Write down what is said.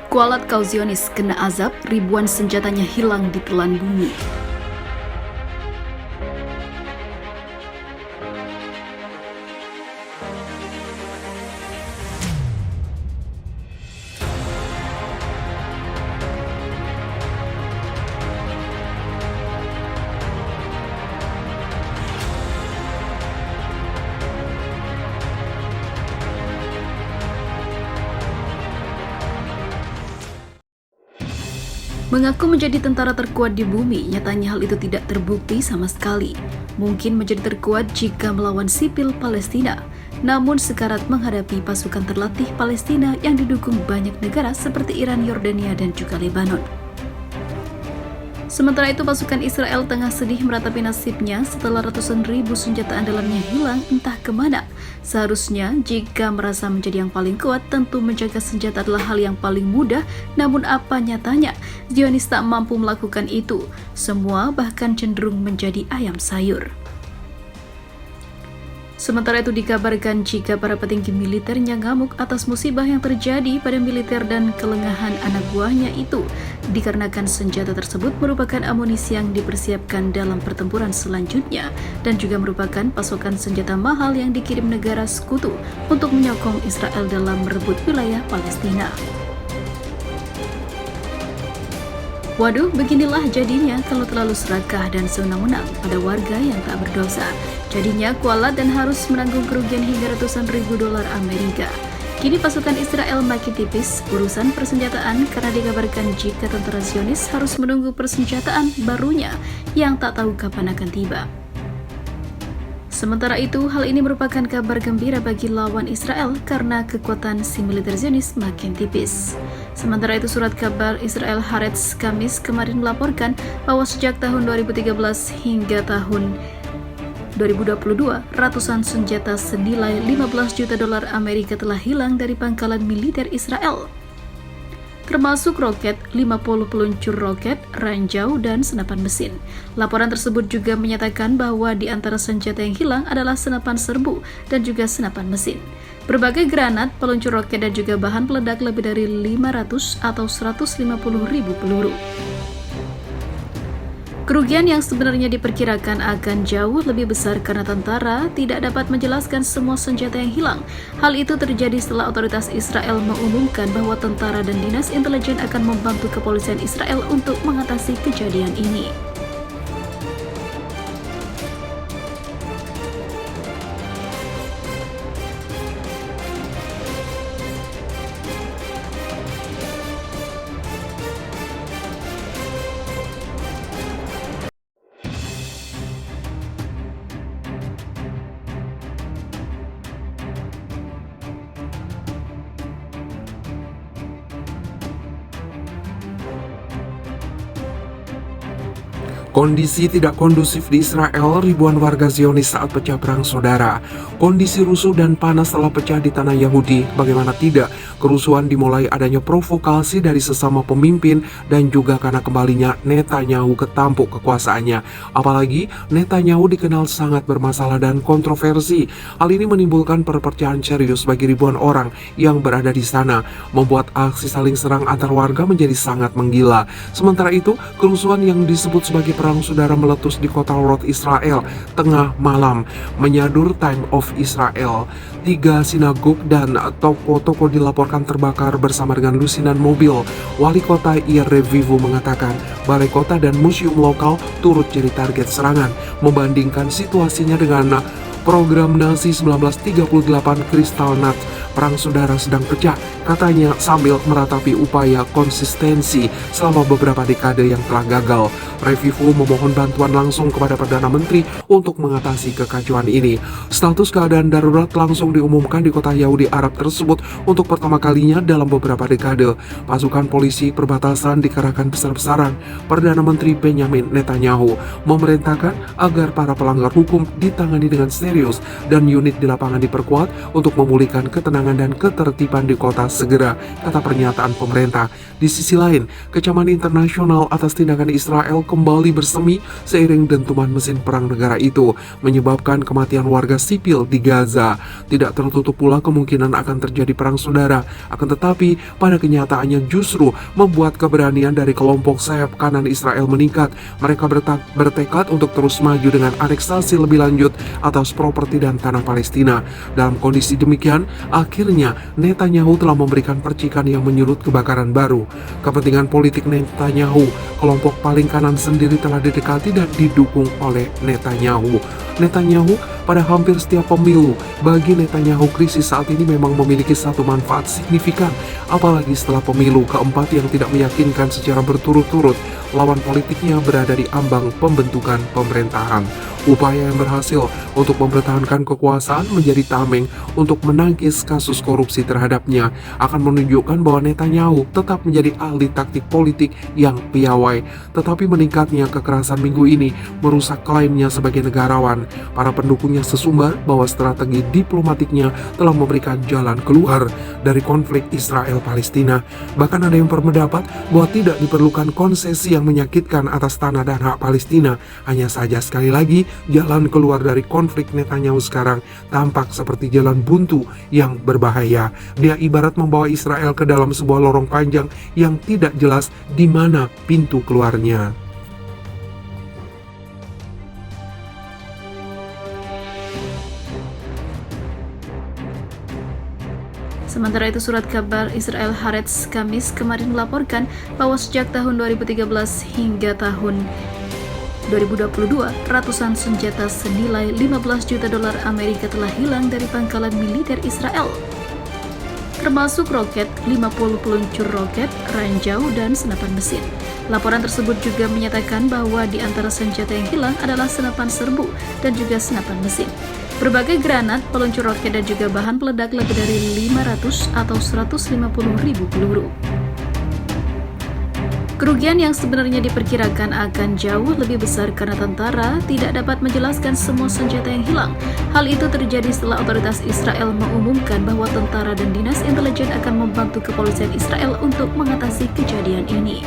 Kualat kaum Zionis kena azab, ribuan senjatanya hilang di telan bumi. Mengaku menjadi tentara terkuat di bumi, nyatanya hal itu tidak terbukti sama sekali. Mungkin menjadi terkuat jika melawan sipil Palestina, namun sekarat menghadapi pasukan terlatih Palestina yang didukung banyak negara seperti Iran, Yordania, dan juga Lebanon. Sementara itu, pasukan Israel tengah sedih meratapi nasibnya setelah ratusan ribu senjata andalannya hilang entah kemana. Seharusnya, jika merasa menjadi yang paling kuat, tentu menjaga senjata adalah hal yang paling mudah, namun apa nyatanya? Zionis tak mampu melakukan itu. Semua bahkan cenderung menjadi ayam sayur. Sementara itu dikabarkan jika para petinggi militernya ngamuk atas musibah yang terjadi pada militer dan kelengahan anak buahnya itu, dikarenakan senjata tersebut merupakan amunisi yang dipersiapkan dalam pertempuran selanjutnya dan juga merupakan pasokan senjata mahal yang dikirim negara sekutu untuk menyokong Israel dalam merebut wilayah Palestina. Waduh, beginilah jadinya kalau terlalu serakah dan sewenang-wenang pada warga yang tak berdosa. Jadinya kualat dan harus menanggung kerugian hingga ratusan ribu dolar Amerika. Kini pasukan Israel makin tipis urusan persenjataan karena dikabarkan jika tentara Zionis harus menunggu persenjataan barunya yang tak tahu kapan akan tiba. Sementara itu, hal ini merupakan kabar gembira bagi lawan Israel karena kekuatan si militer Zionis makin tipis. Sementara itu, surat kabar Israel Haaretz Kamis kemarin melaporkan bahwa sejak tahun 2013 hingga tahun 2022, ratusan senjata senilai 15 juta dolar Amerika telah hilang dari pangkalan militer Israel, termasuk roket, 50 peluncur roket, ranjau, dan senapan mesin. Laporan tersebut juga menyatakan bahwa di antara senjata yang hilang adalah senapan serbu dan juga senapan mesin. Berbagai granat, peluncur roket, dan juga bahan peledak lebih dari 500 atau 150 ribu peluru. Kerugian yang sebenarnya diperkirakan akan jauh lebih besar karena tentara tidak dapat menjelaskan semua senjata yang hilang. Hal itu terjadi setelah otoritas Israel mengumumkan bahwa tentara dan dinas intelijen akan membantu kepolisian Israel untuk mengatasi kejadian ini. Kondisi tidak kondusif di Israel, ribuan warga Zionis saat pecah perang saudara. Kondisi rusuh dan panas telah pecah di tanah Yahudi. Bagaimana tidak, kerusuhan dimulai adanya provokasi dari sesama pemimpin dan juga karena kembalinya Netanyahu ke tampuk kekuasaannya. Apalagi Netanyahu dikenal sangat bermasalah dan kontroversi. Hal ini menimbulkan perpecahan serius bagi ribuan orang yang berada di sana, membuat aksi saling serang antar warga menjadi sangat menggila. Sementara itu, kerusuhan yang disebut sebagai perang saudara meletus di kota Rot Israel tengah malam, menyadur Time of Israel. 3 sinagog dan toko-toko dilaporkan terbakar bersama dengan lusinan mobil. Wali kota Yair Revivo mengatakan balai kota dan museum lokal turut jadi target serangan, membandingkan situasinya dengan program Nazi 1938 Kristallnacht. Perang saudara sedang pecah, katanya, sambil meratapi upaya konsistensi selama beberapa dekade yang telah gagal. Revivo memohon bantuan langsung kepada Perdana Menteri untuk mengatasi kekacauan ini. Status keadaan darurat langsung diumumkan di kota Yahudi Arab tersebut untuk pertama kalinya dalam beberapa dekade. Pasukan polisi perbatasan dikerahkan besar-besaran. Perdana Menteri Benjamin Netanyahu memerintahkan agar para pelanggar hukum ditangani dengan serius dan unit di lapangan diperkuat untuk memulihkan ketenangan ketenangan dan ketertiban di kota segera, kata pernyataan pemerintah. Di sisi lain, kecaman internasional atas tindakan Israel kembali bersemi seiring dentuman mesin perang negara itu, menyebabkan kematian warga sipil di Gaza. Tidak tertutup pula kemungkinan akan terjadi perang saudara, akan tetapi pada kenyataannya justru membuat keberanian dari kelompok sayap kanan Israel meningkat. Mereka bertekad untuk terus maju dengan aneksasi lebih lanjut atas properti dan tanah Palestina. Dalam kondisi demikian, akhirnya Netanyahu telah memberikan percikan yang menyulut kebakaran baru. Kepentingan politik Netanyahu, kelompok paling kanan sendiri telah didekati dan didukung oleh Netanyahu. Netanyahu pada hampir setiap pemilu. Bagi Netanyahu, krisis saat ini memang memiliki satu manfaat signifikan, apalagi setelah pemilu keempat yang tidak meyakinkan secara berturut-turut. Lawan politiknya berada di ambang pembentukan pemerintahan. Upaya yang berhasil untuk mempertahankan kekuasaan menjadi tameng untuk menangkis kasus korupsi terhadapnya akan menunjukkan bahwa Netanyahu tetap menjadi ahli taktik politik yang piawai. Tetapi meningkatnya kekerasan minggu ini merusak klaimnya sebagai negarawan. Para pendukungnya sesumbar bahwa strategi diplomatiknya telah memberikan jalan keluar dari konflik Israel-Palestina. Bahkan ada yang berpendapat bahwa tidak diperlukan konsesi yang menyakitkan atas tanah dan hak Palestina. Hanya saja sekali lagi, jalan keluar dari konflik Netanyahu sekarang tampak seperti jalan buntu yang berbahaya. Dia ibarat membawa Israel ke dalam sebuah lorong panjang yang tidak jelas di mana pintu keluarnya. Sementara itu, surat kabar Israel Haaretz Kamis kemarin melaporkan bahwa sejak tahun 2013 hingga tahun 2022, ratusan senjata senilai 15 juta dolar Amerika telah hilang dari pangkalan militer Israel, termasuk roket, 50 peluncur roket, ranjau, dan senapan mesin. Laporan tersebut juga menyatakan bahwa di antara senjata yang hilang adalah senapan serbu dan juga senapan mesin, berbagai granat, peluncur roket, dan juga bahan peledak lebih dari 500 atau 150.000 peluru. Kerugian yang sebenarnya diperkirakan akan jauh lebih besar karena tentara tidak dapat menjelaskan semua senjata yang hilang. Hal itu terjadi setelah otoritas Israel mengumumkan bahwa tentara dan dinas intelijen akan membantu kepolisian Israel untuk mengatasi kejadian ini.